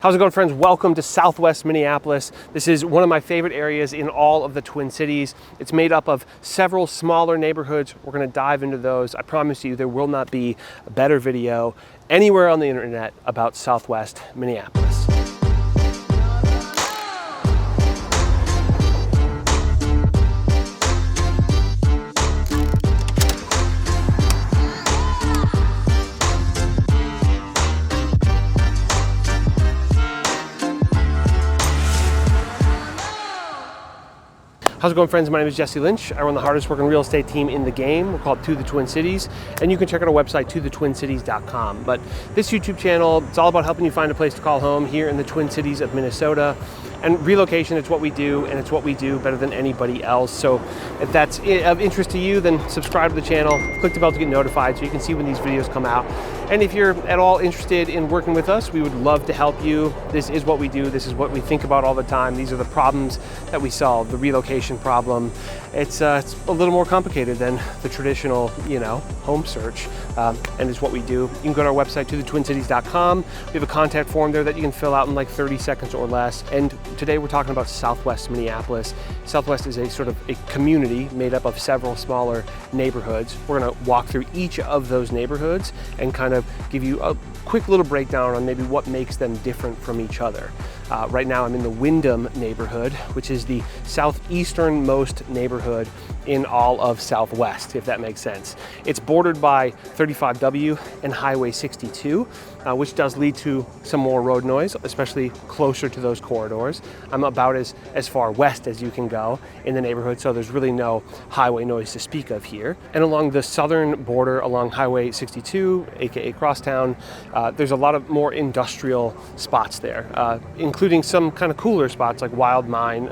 How's it going, friends? Welcome to Southwest Minneapolis. This is one of my favorite areas in all of the Twin Cities. It's made up of several smaller neighborhoods. We're going to dive into those. I promise you there will not be a better video anywhere on the internet about Southwest Minneapolis. How's it going, friends? My name is Jesse Lynch. I run the hardest working real estate team in the game. We're called To The Twin Cities, and you can check out our website, tothetwincities.com. But this YouTube channel, it's all about helping you find a place to call home here in the Twin Cities of Minnesota. And relocation, it's what we do, and it's what we do better than anybody else. So if that's of interest to you, then subscribe to the channel, click the bell to get notified so you can see when these videos come out. And if you're at all interested in working with us, we would love to help you. This is what we do. This is what we think about all the time. These are the problems that we solve, the relocation problem. It's a little more complicated than the traditional, home search, and it's what we do. You can go to our website, tothetwincities.com. We have a contact form there that you can fill out in like 30 seconds or less. And today we're talking about Southwest Minneapolis. Southwest is a sort of a community made up of several smaller neighborhoods. We're gonna walk through each of those neighborhoods and kind of give you a quick little breakdown on maybe what makes them different from each other. Right now I'm in the Windom neighborhood, which is the southeasternmost neighborhood in all of Southwest, if that makes sense. It's bordered by 35W and Highway 62, which does lead to some more road noise, especially closer to those corridors. I'm about as far west as you can go in the neighborhood, so there's really no highway noise to speak of here. And along the southern border, along Highway 62, aka Crosstown, there's a lot of more industrial spots there, including some kind of cooler spots like Wild Mine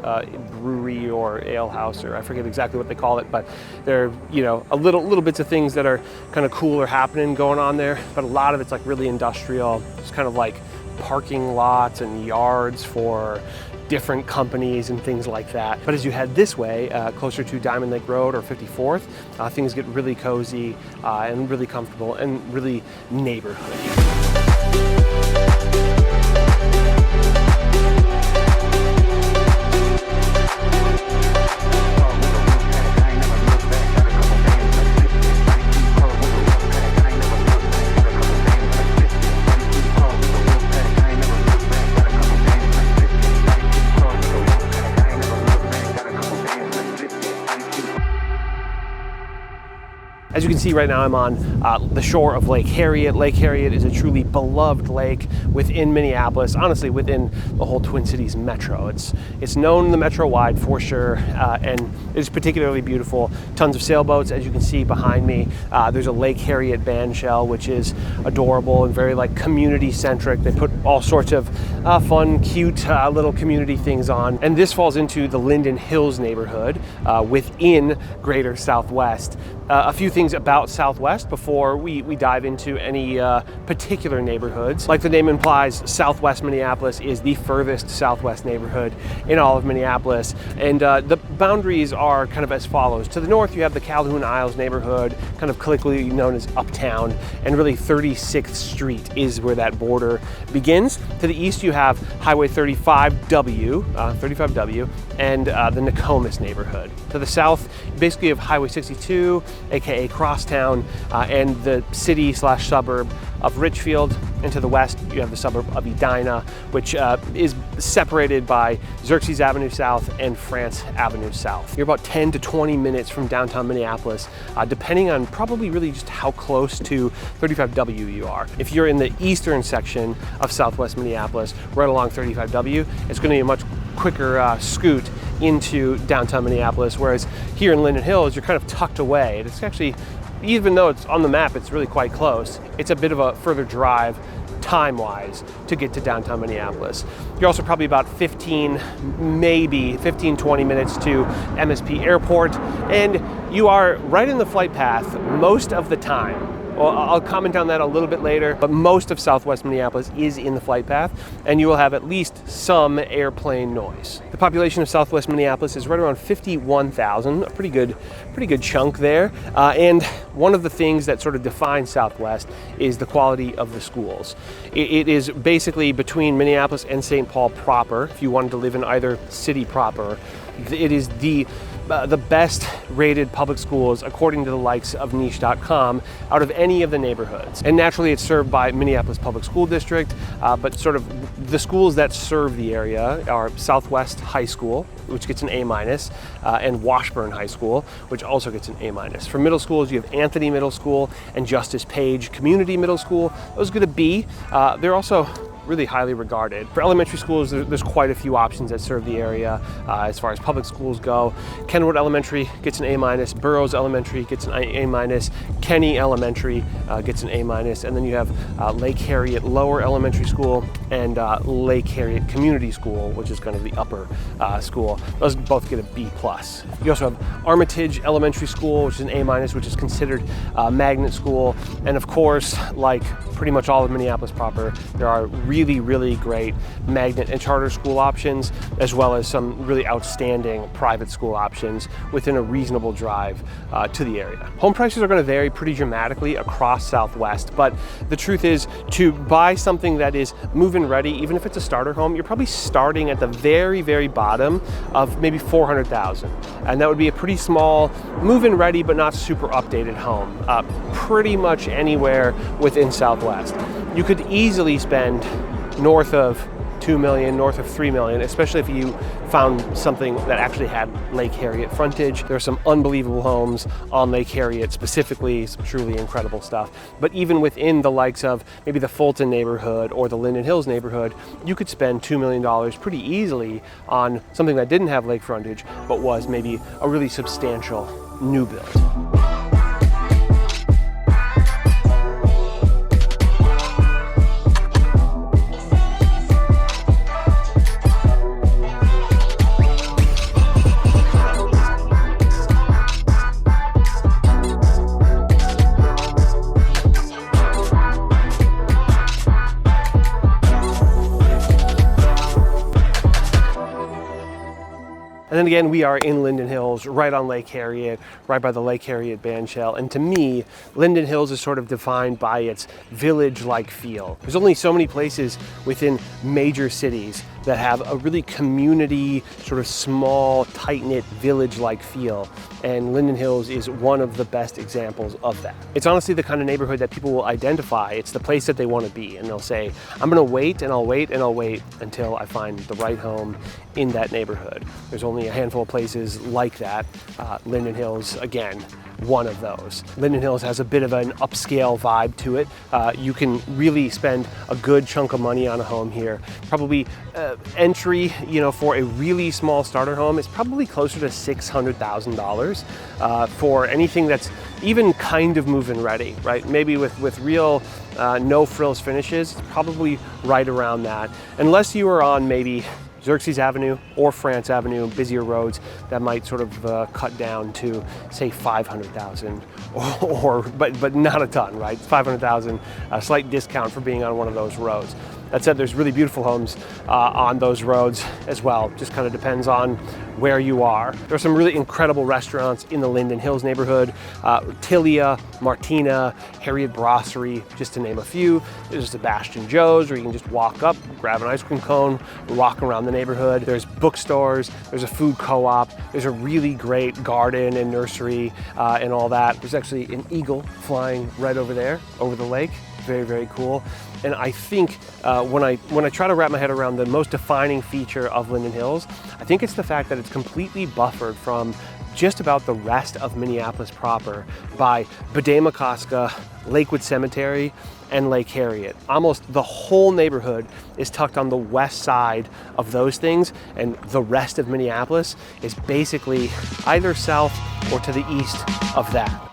Brewery or Ale House, or I forget exactly what they call it, but they're a little bits of things that are kind of cool or happening going on there, but a lot of it's like really industrial. It's kind of like parking lots and yards for different companies and things like that. But as you head this way, closer to Diamond Lake Road or 54th, things get really cozy and really comfortable and really neighborhoody. As you can see right now, I'm on the shore of Lake Harriet. Lake Harriet is a truly beloved lake within Minneapolis, honestly within the whole Twin Cities metro. It's known the metro wide for sure, and it's particularly beautiful. Tons of sailboats, as you can see behind me. There's a Lake Harriet band shell, which is adorable and very like community centric. They put all sorts of fun, cute little community things on. And this falls into the Lynden Hills neighborhood within Greater Southwest. A few things about Southwest before we dive into any particular neighborhoods. Like the name implies, Southwest Minneapolis is the furthest southwest neighborhood in all of Minneapolis. And the boundaries are kind of as follows. To the north, you have the Calhoun Isles neighborhood, kind of colloquially known as Uptown, and really 36th Street is where that border begins. To the east, you have Highway 35W, and the Nokomis neighborhood. To the south, basically you have Highway 62, aka Crosstown, and the city/suburb of Richfield. And to the west, you have the suburb of Edina, which is separated by Xerxes Avenue South and France Avenue South. You're about 10 to 20 minutes from downtown Minneapolis, depending on probably really just how close to 35W you are. If you're in the eastern section of Southwest Minneapolis, right along 35W, it's going to be a much quicker scoot into downtown Minneapolis, whereas here in Linden Hills, you're kind of tucked away. It's actually, even though it's on the map, it's really quite close. It's a bit of a further drive time-wise to get to downtown Minneapolis. You're also probably about 20 minutes to MSP Airport, and you are right in the flight path most of the time Well, I'll comment on that a little bit later, but most of Southwest Minneapolis is in the flight path, and you will have at least some airplane noise. The population of Southwest Minneapolis is right around 51,000, a pretty good chunk there. And one of the things that sort of defines Southwest is the quality of the schools. It is basically between Minneapolis and St. Paul proper. If you wanted to live in either city proper, it is the best rated public schools according to the likes of niche.com out of any of the neighborhoods. And naturally it's served by Minneapolis Public School District, but sort of the schools that serve the area are Southwest High School, which gets an A-, and Washburn High School, which also gets an A-. For middle schools, you have Anthony Middle School and Justice Page Community Middle School. Those get a B. They're also really highly regarded. For elementary schools, there's quite a few options that serve the area as far as public schools go. Kenwood Elementary gets an A-, Burroughs Elementary gets an A-, Kenny Elementary gets an A-, and then you have Lake Harriet Lower Elementary School and Lake Harriet Community School, which is kind of the upper school. Those both get a B+. You also have Armitage Elementary School, which is an A-, which is considered a magnet school. And of course, like pretty much all of Minneapolis proper, there are really great magnet and charter school options, as well as some really outstanding private school options within a reasonable drive to the area. Home prices are going to vary pretty dramatically across Southwest, but the truth is, to buy something that is move-in ready, even if it's a starter home, you're probably starting at the very bottom of maybe $400,000, and that would be a pretty small move-in ready but not super updated home, pretty much anywhere within Southwest. You could easily spend north of $2 million, north of $3 million, especially if you found something that actually had Lake Harriet frontage. There are some unbelievable homes on Lake Harriet specifically, some truly incredible stuff. But even within the likes of maybe the Fulton neighborhood or the Linden Hills neighborhood, you could spend $2 million pretty easily on something that didn't have lake frontage, but was maybe a really substantial new build. And then again, we are in Lynden Hills, right on Lake Harriet, right by the Lake Harriet bandshell. And to me, Lynden Hills is sort of defined by its village-like feel. There's only so many places within major cities that have a really community, sort of small, tight-knit, village-like feel. And Lynden Hills is one of the best examples of that. It's honestly the kind of neighborhood that people will identify. It's the place that they want to be. And they'll say, I'm gonna wait and I'll wait and I'll wait until I find the right home in that neighborhood. There's only a handful of places like that. Lynden Hills, again, one of those. Lynden Hills has a bit of an upscale vibe to it. You can really spend a good chunk of money on a home here. Probably entry, for a really small starter home is probably closer to $600,000 for anything that's even kind of move-in ready, right? Maybe with real no frills finishes, it's probably right around that. Unless you are on maybe Xerxes Avenue or France Avenue, busier roads that might sort of cut down to say 500,000 but not a ton, right? 500,000, a slight discount for being on one of those roads. That said, there's really beautiful homes on those roads as well. Just kind of depends on where you are. There's some really incredible restaurants in the Lynden Hills neighborhood. Tilia, Martina, Harriet Brasserie, just to name a few. There's Sebastian Joe's, where you can just walk up, grab an ice cream cone, walk around the neighborhood. There's bookstores, there's a food co-op, there's a really great garden and nursery and all that. There's actually an eagle flying right over there, over the lake. Very cool. And I think when I try to wrap my head around the most defining feature of Lynden Hills, I think it's the fact that it's completely buffered from just about the rest of Minneapolis proper by Bedema-Koska, Lakewood Cemetery, and Lake Harriet. Almost the whole neighborhood is tucked on the west side of those things, and the rest of Minneapolis is basically either south or to the east of that.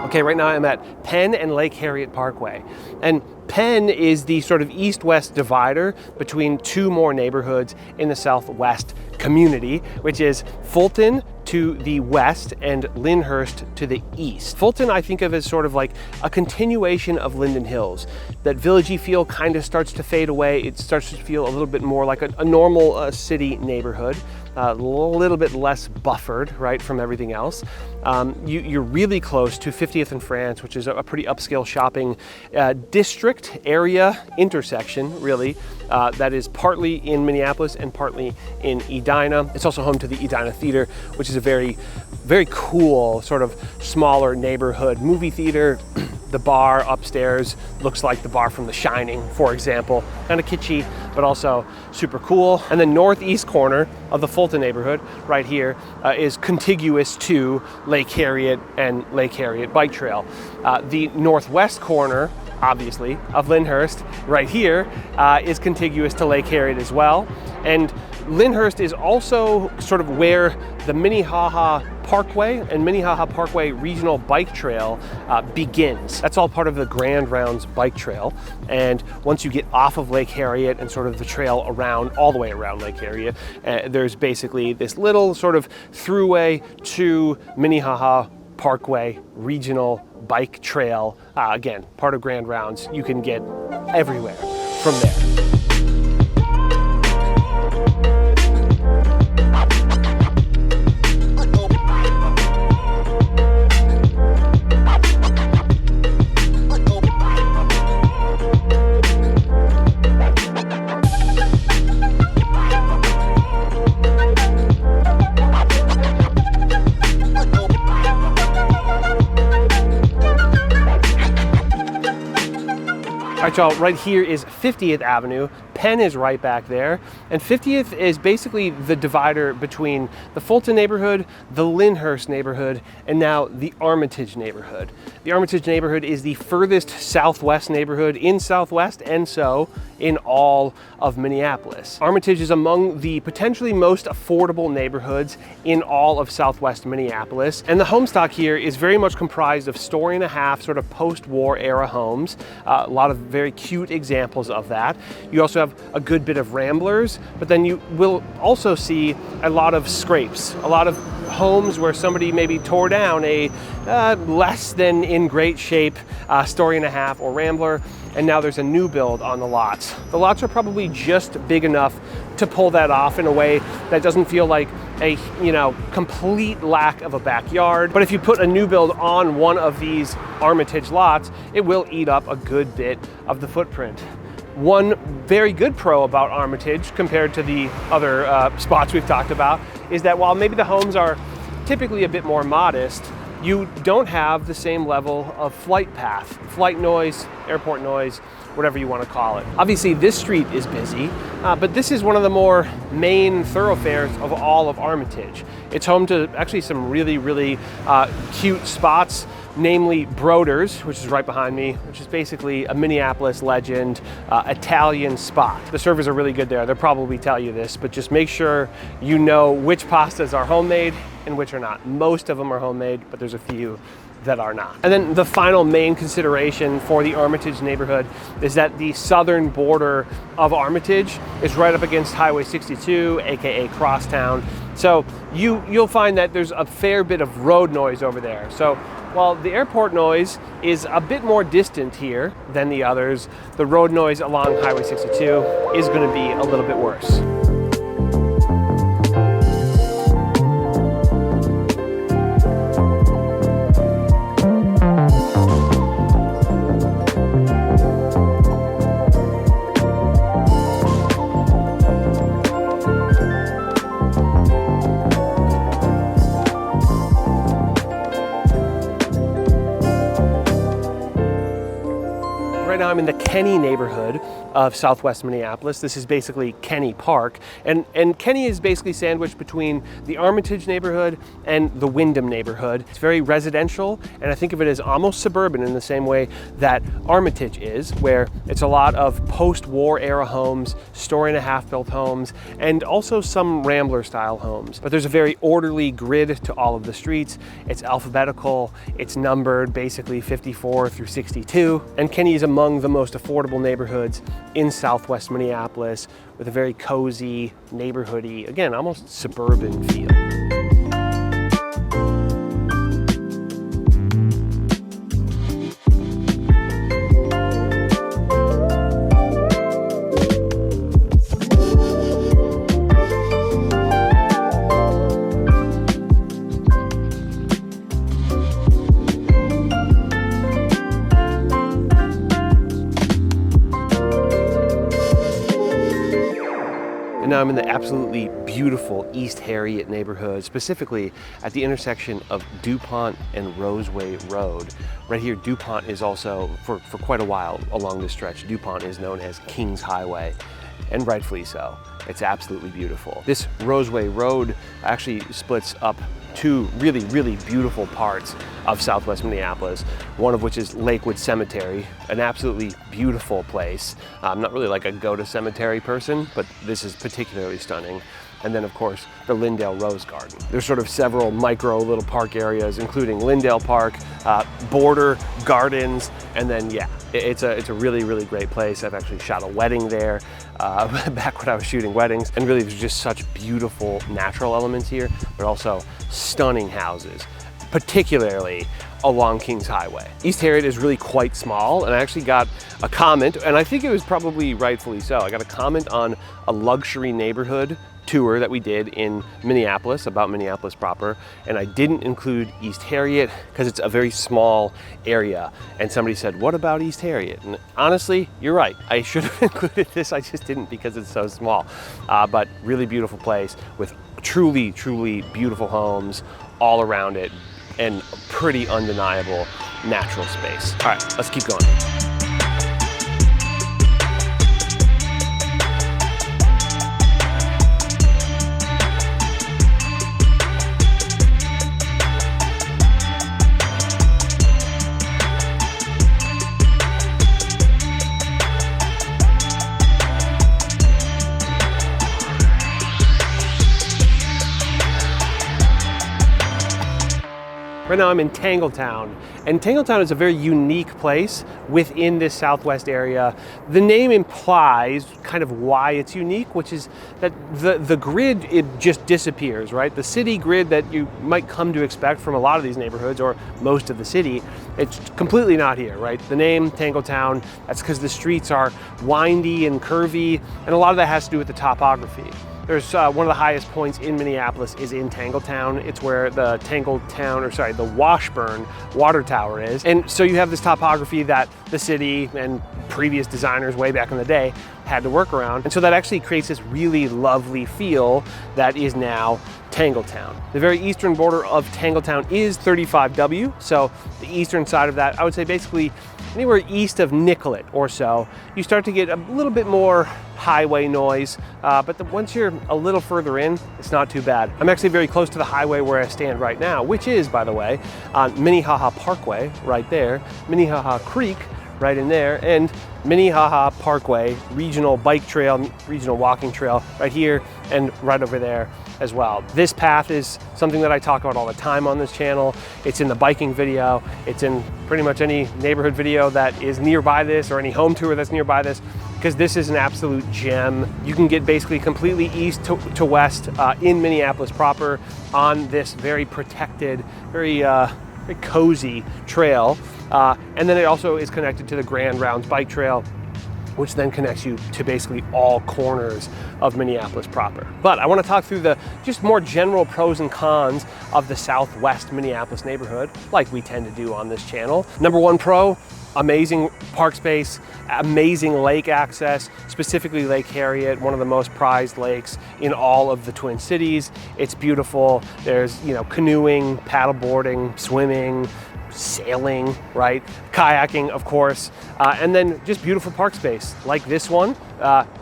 Okay, right now I'm at Penn and Lake Harriet Parkway. And Penn is the sort of east-west divider between two more neighborhoods in the Southwest community, which is Fulton to the west and Lynnhurst to the east. Fulton I think of as sort of like a continuation of Linden Hills. That villagey feel kind of starts to fade away. It starts to feel a little bit more like a normal city neighborhood. A little bit less buffered, right, from everything else. You're really close to 50th and France, which is a pretty upscale shopping district area intersection, really, that is partly in Minneapolis and partly in Edina. It's also home to the Edina Theater, which is a very, very cool sort of smaller neighborhood movie theater. The bar upstairs looks like the bar from The Shining, for example. Kind of kitschy, but also super cool. And the northeast corner of the Fulton neighborhood, right here, is contiguous to Lake Harriet and Lake Harriet Bike Trail. The northwest corner, obviously, of Lynnhurst, right here, is contiguous to Lake Harriet as well. And Lynnhurst is also sort of where the Minnehaha Parkway and Minnehaha Parkway Regional Bike Trail begins. That's all part of the Grand Rounds Bike Trail. And once you get off of Lake Harriet and sort of the trail around, all the way around Lake Harriet, there's basically this little sort of throughway to Minnehaha Parkway Regional Bike Trail. Again, part of Grand Rounds. You can get everywhere from there. All right, y'all, right here is 50th Avenue. Penn is right back there. And 50th is basically the divider between the Fulton neighborhood, the Lynnhurst neighborhood, and now the Armitage neighborhood. The Armitage neighborhood is the furthest southwest neighborhood in Southwest, and so in all of Minneapolis. Armitage is among the potentially most affordable neighborhoods in all of Southwest Minneapolis. And the home stock here is very much comprised of story and a half sort of post-war era homes. A lot of very cute examples of that. You also have a good bit of ramblers, but then you will also see a lot of scrapes, a lot of homes where somebody maybe tore down a less than in great shape story and a half or rambler, and now there's a new build on the lots. The lots are probably just big enough to pull that off in a way that doesn't feel like a complete lack of a backyard. But if you put a new build on one of these Armitage lots, it will eat up a good bit of the footprint. One very good pro about Armitage compared to the other spots we've talked about is that while maybe the homes are typically a bit more modest, you don't have the same level of flight path, flight noise, airport noise, whatever you want to call it. Obviously this street is busy, but this is one of the more main thoroughfares of all of Armitage. It's home to actually some really, really cute spots, namely Broder's, which is right behind me, which is basically a Minneapolis legend Italian spot. The servers are really good there. They'll probably tell you this, but just make sure you know which pastas are homemade and which are not. Most of them are homemade, but there's a few that are not. And then the final main consideration for the Armitage neighborhood is that the southern border of Armitage is right up against Highway 62, aka Crosstown. So you'll find that there's a fair bit of road noise over there. So while the airport noise is a bit more distant here than the others, the road noise along Highway 62 is going to be a little bit worse. Right now I'm in the Kenny neighborhood of Southwest Minneapolis. This is basically Kenny Park. And Kenny is basically sandwiched between the Armitage neighborhood and the Windom neighborhood. It's very residential, and I think of it as almost suburban in the same way that Armitage is, where it's a lot of post-war era homes, story-and-a-half built homes, and also some Rambler style homes. But there's a very orderly grid to all of the streets. It's alphabetical, it's numbered basically 54 through 62. And Kenny is among the most affordable neighborhoods in Southwest Minneapolis, with a very cozy, neighborhoody, again, almost suburban feel. And now I'm in the absolutely beautiful East Harriet neighborhood, specifically at the intersection of DuPont and Roseway Road. Right here, DuPont is also, for quite a while along this stretch, DuPont is known as King's Highway, and rightfully so. It's absolutely beautiful. This Roseway Road actually splits up two really, really beautiful parts of Southwest Minneapolis, one of which is Lakewood Cemetery, an absolutely beautiful place. I'm not really like a go to cemetery person, but this is particularly stunning. And then of course, the Lyndale Rose Garden. There's sort of several micro little park areas, including Lyndale Park, border gardens, and then yeah, it's a really, really great place. I've actually shot a wedding there back when I was shooting weddings, and really there's just such beautiful natural elements here, but also stunning houses, particularly along King's Highway. East Harriet is really quite small, and I actually got a comment, and I think it was probably rightfully so. I got a comment on a luxury neighborhood tour that we did in Minneapolis, about Minneapolis proper, and I didn't include East Harriet because it's a very small area. And somebody said, what about East Harriet? And honestly, you're right. I should have included this, I just didn't because it's so small. But really beautiful place with truly, truly beautiful homes all around it and pretty undeniable natural space. All right, let's keep going. Right now I'm in Tangletown, and Tangletown is a very unique place within this Southwest area. The name implies kind of why it's unique, which is that the grid, it just disappears, right? The city grid that you might come to expect from a lot of these neighborhoods, or most of the city, it's completely not here, right? The name Tangletown, that's because the streets are windy and curvy, and a lot of that has to do with the topography. There's one of the highest points in Minneapolis is in Tangletown. It's where the the Washburn water tower is. And so you have this topography that the city and previous designers way back in the day had to work around. And so that actually creates this really lovely feel that is now Tangletown. The very eastern border of Tangletown is 35W. So the eastern side of that, I would say basically anywhere east of Nicollet or so, you start to get a little bit more highway noise, but once you're a little further in, it's not too bad. I'm actually very close to the highway where I stand right now, which is, by the way, on Minnehaha Parkway right there, Minnehaha Creek right in there, and Minnehaha Parkway regional bike trail, regional walking trail right here and right over there as well. This path is something that I talk about all the time on this channel. It's in the biking video. It's in pretty much any neighborhood video that is nearby this, or any home tour that's nearby this, because this is an absolute gem. You can get basically completely east to west in Minneapolis proper on this very protected, very cozy trail. And then it also is connected to the Grand Rounds bike trail, which then connects you to basically all corners of Minneapolis proper. But I want to talk through the just more general pros and cons of the Southwest Minneapolis neighborhood, like we tend to do on this channel. Number one pro, amazing park space, amazing lake access, specifically Lake Harriet, one of the most prized lakes in all of the Twin Cities. It's beautiful. There's, canoeing, paddleboarding, swimming, sailing, right? Kayaking, of course, and then just beautiful park space like this one.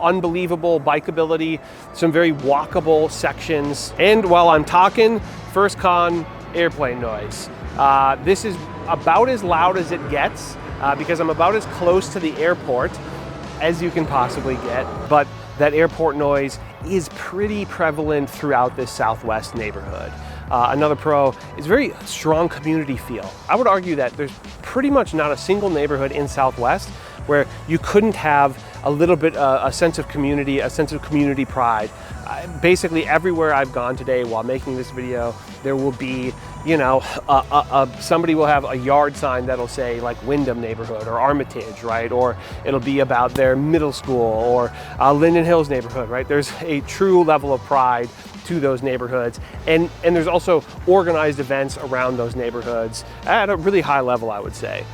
Unbelievable bikeability, some very walkable sections. And while I'm talking, first con, airplane noise. This is about as loud as it gets because I'm about as close to the airport as you can possibly get, but that airport noise is pretty prevalent throughout this Southwest neighborhood. Another pro is very strong community feel. I would argue that there's pretty much not a single neighborhood in Southwest where you couldn't have a little bit a sense of community pride. Basically everywhere I've gone today while making this video, there will be, you know, somebody will have a yard sign that'll say like Windom neighborhood or Armitage, right? Or it'll be about their middle school or Linden Hills neighborhood, right? There's a true level of pride to those neighborhoods, and there's also organized events around those neighborhoods at a really high level, I would say.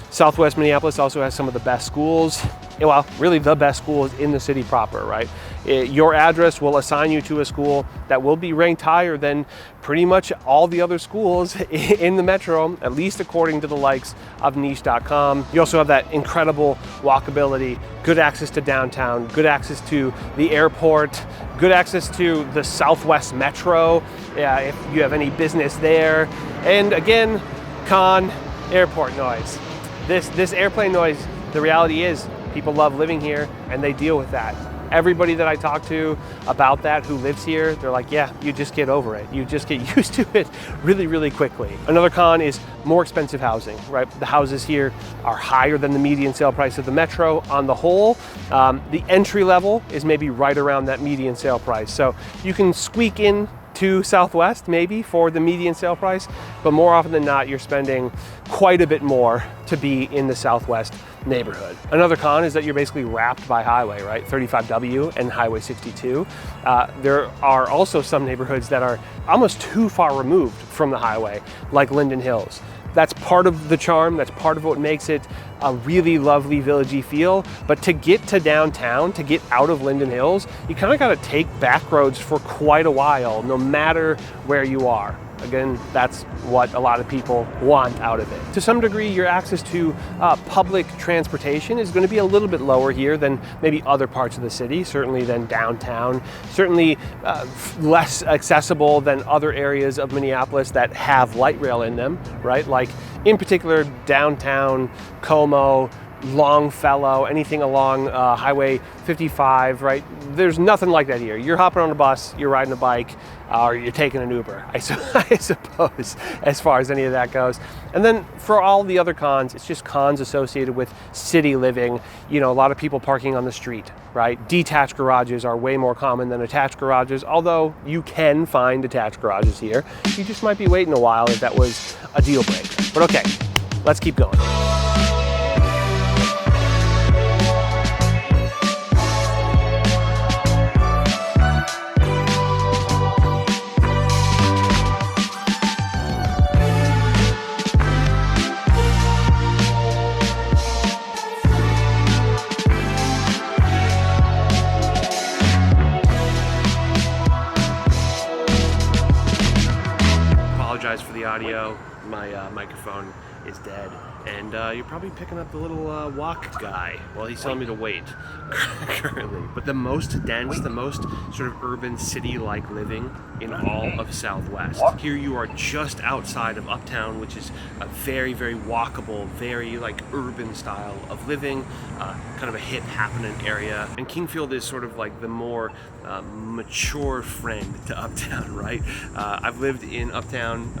Southwest Minneapolis also has some of the best schools, well, really the best schools in the city proper, right? Your address will assign you to a school that will be ranked higher than pretty much all the other schools in the metro, at least according to the likes of niche.com. You also have that incredible walkability, good access to downtown, good access to the airport, good access to the Southwest Metro, if you have any business there. And again, con, airport noise. This airplane noise, the reality is people love living here and they deal with that. Everybody that I talk to about that who lives here, they're like, yeah, you just get over it. You just get used to it really, really quickly. Another con is more expensive housing, right? The houses here are higher than the median sale price of the metro on the whole. The entry level is maybe right around that median sale price. So you can squeak in to Southwest maybe for the median sale price, but more often than not, you're spending quite a bit more to be in the Southwest neighborhood. Another con is that you're basically wrapped by highway, right? 35W and Highway 62. There are also some neighborhoods that are almost too far removed from the highway, like Lynden Hills. That's part of the charm, that's part of what makes it a really lovely villagey feel, but to get to downtown, to get out of Lynden Hills, you kind of got to take back roads for quite a while, no matter where you are. Again, that's what a lot of people want out of it. To some degree, your access to public transportation is going to be a little bit lower here than maybe other parts of the city, certainly than downtown, certainly less accessible than other areas of Minneapolis that have light rail in them, right? Like in particular, downtown, Como, Longfellow, anything along Highway 55, right? There's nothing like that here. You're hopping on a bus, you're riding a bike, or you're taking an Uber, I suppose, as far as any of that goes. And then for all the other cons, it's just cons associated with city living. You know, a lot of people parking on the street, right? Detached garages are way more common than attached garages, although you can find attached garages here. You just might be waiting a while if that was a deal breaker. But okay, let's keep going. For the audio, my microphone is dead, and you're probably picking up the little walk guy. Well, he's telling me to wait currently. But the most dense, the most sort of urban city-like living in all of Southwest. Here you are just outside of Uptown, which is a very, very walkable, very like urban style of living, kind of a hip happening area. And Kingfield is sort of like the more mature friend to Uptown, right? I've lived in Uptown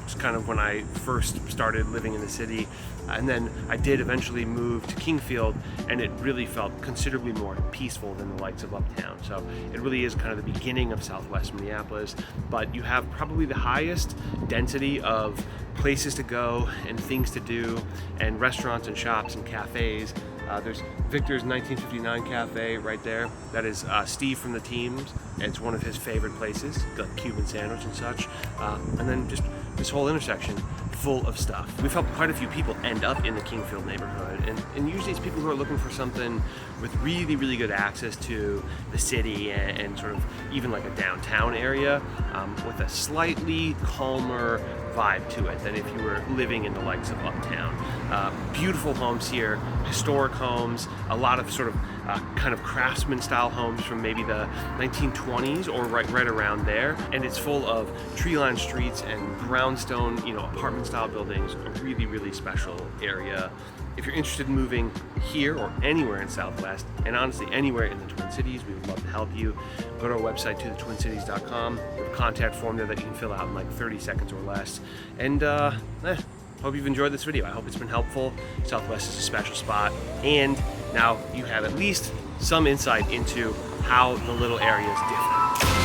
just kind of when I first started living in the city, and then I did eventually move to Kingfield, and it really felt considerably more peaceful than the likes of Uptown. So it really is kind of the beginning of Southwest Minneapolis, but you have probably the highest density of places to go and things to do and restaurants and shops and cafes. There's Victor's 1959 Cafe right there. That is Steve from the teams. It's one of his favorite places, like Cuban sandwich and such. And then just this whole intersection full of stuff. We've helped quite a few people end up in the Kingfield neighborhood, and usually it's people who are looking for something with really, really good access to the city and sort of even like a downtown area with a slightly calmer vibe to it than if you were living in the likes of uptown. Beautiful homes here, historic homes, a lot of sort of kind of craftsman style homes from maybe the 1920s or right around there, and it's full of tree-lined streets and brownstone, apartment style buildings. A really, really special area. If you're interested in moving here or anywhere in Southwest, and honestly anywhere in the Twin Cities, we would love to help you. Go to our website, tothetwincities.com. We have a contact form there that you can fill out in like 30 seconds or less. And hope you've enjoyed this video. I hope it's been helpful. Southwest is a special spot, and now you have at least some insight into how the little area is different.